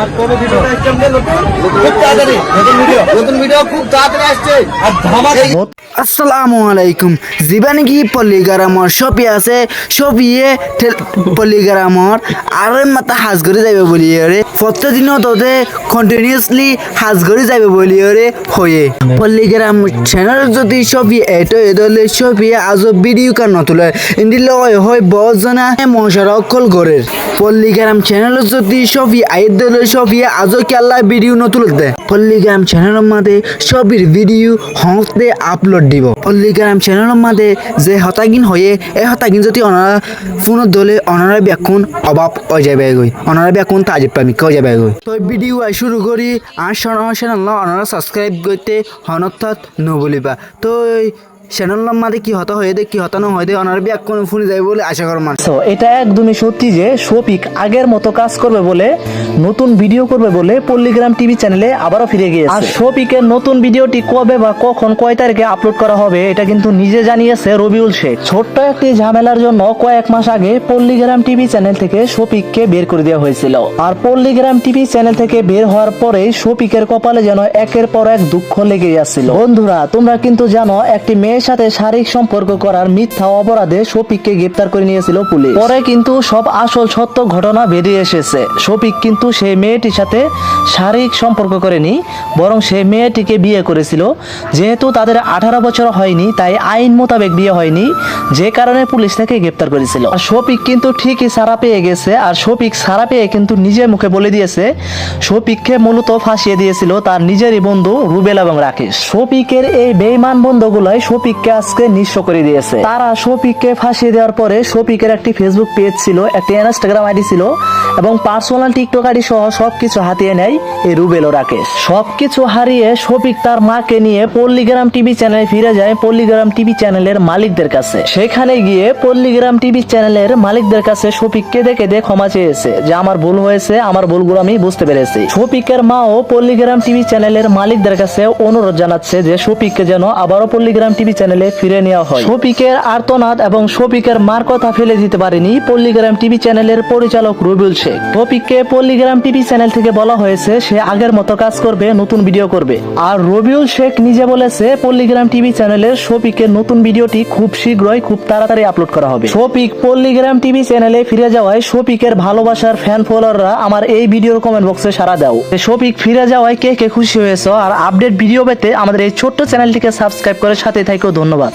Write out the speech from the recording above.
আর কবে ভিডিওটা আসছে আমাদের খুব তাড়াতাড়ি নতুন ভিডিও খুব তাড়াতাড়ি আসছে আর ধামাকা। আসসালামু আলাইকুম জীবানী কি পল্লিগ্রামর সপি আছে সপিয়ে পল্লিগ্রামর আর মাথা হাজ করে যাবে বলি রে প্রত্যেকদিনও তোদের কন্টিনিউয়াসলি হাজ করে যাবে বলি রে হয়ে পল্লিগ্রাম চ্যানেল যদি সপি এটো এদলে সপিয়ে আজ ভিডিও কার নতুলে ইন্দিলে হয় বহুত জনা মশারক কল করে পল্লিগ্রাম চ্যানেল যদি সপি আইদ দলে সপিয়ে আজ কেলা ভিডিও নতুল দে পল্লিগ্রাম চ্যানেলের মধ্যে সবির ভিডিও হতে আপলোড দিব পল্লিগ্রাম চ্যানেলের মধ্যে যে হতাগিন হয়ে এই হতাগিন যদি ওনারা ফোনত দলে ওনারা ব্যাকুন অভাব হয়ে যাবে গই ওনারা ব্যাকুন তাজিব পামি কয়ে যাবে গই তো ভিডিও শুরু করি আর চ্যানেল ওনারা সাবস্ক্রাইব করতে হনর্থাৎ নবলিবা তো চ্যানেলের মধ্যে কি হতা হয়ে দে কি হতা না হয়ে দে ওনারা ব্যাকুন ফোনে যাবে বলে আশা করা মানুষ এটা একদমই সত্যি যে শফিক আগের মতো কাজ করবে বলে নতুন ভিডিও করবে বলে পল্লিগ্রাম টিভি চ্যানেলে আবারও ফিরে গিয়েছে। আর শফিকের নতুন ভিডিওটি কবে বা কখন কয় তারিখে আপলোড করা হবে এটা কিন্তু নিজে জানিয়েছে রবিউল শেখ। ছোট্ট একটি ঝামেলার জন্য কয়েক মাস আগে পল্লিগ্রাম টিভি চ্যানেল থেকে শফিককে বের করে দেওয়া হয়েছিল। আর পল্লিগ্রাম টিভি চ্যানেল থেকে বের হওয়ার পরে শফিকের কপালে যেন একের পর এক দুঃখ লেগে যাচ্ছিল। বন্ধুরা তোমরা কিন্তু জানো একটি মেয়ের সাথে শারীরিক সম্পর্ক করার মিথ্যা অপরাধে শফিককে গ্রেফতার করে নিয়েছিল পুলিশ। পরে কিন্তু সব আসল সত্য ঘটনা বেরিয়ে এসেছে। শফিক কিন্তু সেই মেয়েটির সাথে শারীরিক সম্পর্ক করেনি, বরং সেই মেয়েটিকে বিয়ে করেছিল। যেহেতু তাদের 18 বছর হয়নি তাই আইন মোতাবেক বিয়ে হয়নি, যে কারণে পুলিশ তাকে গ্রেফতার করেছিল। আর শফিক কিন্তু ঠিকই ছাড়া পেয়ে গেছে। আর শফিক ছাড়া পেয়ে কিন্তু নিজের মুখে বলে দিয়েছে শফিককে মূলত ফাঁসিয়ে দিয়েছিল তার নিজেরই বন্ধু রুবেল এবং রাকেশ। শফিকের এই বেঈমান বন্ধুগুলাই শফিককে আজকে নিঃস্ব করে দিয়েছে। তারা শফিককে ফাঁসিয়ে দেওয়ার পরে শফিকের একটি ফেসবুক পেজ ছিল, একটি ইনস্টাগ্রাম আইডি ছিল এবং পার্সোনাল টিকটক আইডি সহ সবকিছু হাতিয়ে নেয় এই রুবেল ও রাকেশ। সবকিছু হারিয়ে শফিক তার মাকে নিয়ে পল্লিগ্রাম টিভি চ্যানেলে ফিরে যায় পল্লিগ্রাম টিভি চ্যানেলের মালিকদের কাছে। সেখানে গিয়ে পল্লিগ্রাম টিভি চ্যানেলের মালিকদের কাছে শফিককে দেখে ক্ষমা চেয়েছে যে আমার ভুল হয়েছে, আমার ভুলগুলো আমি বুঝতে পেরেছি। শফিকের মাও পল্লিগ্রাম টিভি চ্যানেলের মালিকদের কাছে অনুরোধ জানাচ্ছে যে শফিককে যেন আবারও পল্লিগ্রাম টিভি চ্যানেলে ফিরে নেওয়া হয়। শফিকের আর্তনাদ এবং শফিকের মার কথা ফেলে দিতে পারেনি পল্লিগ্রাম টিভি চ্যানেলের পরিচালক রবিউল শেখ। শফিককে পল্লিগ্রাম টিভি চ্যানেল থেকে বলা হয়েছে সে আগের মতো কাজ করবে, নতুন ভিডিও করবে। আর রবিউল শেখ নিজে বলেছে পল্লিগ্রাম টিভি চ্যানেলের শফিকের নতুন ভিডিওটি খুব শীঘ্রই খুব তাড়াতাড়ি আপলোড করা হবে। শফিক পল্লিগ্রাম টিভি চ্যানেলে ফিরে যাওয়ায় শফিকের ভালোবাসার ফ্যান ফলোয়াররা আমার এই ভিডিওর কমেন্ট বক্সে সাড়া দাও। শফিক ফিরে যাওয়ায় কে কে খুশি হয়েছে আর আপডেট ভিডিও পেতে আমাদের এই ছোট্ট চ্যানেলটিকে সাবস্ক্রাইব করে সাথে থাকো। ধন্যবাদ।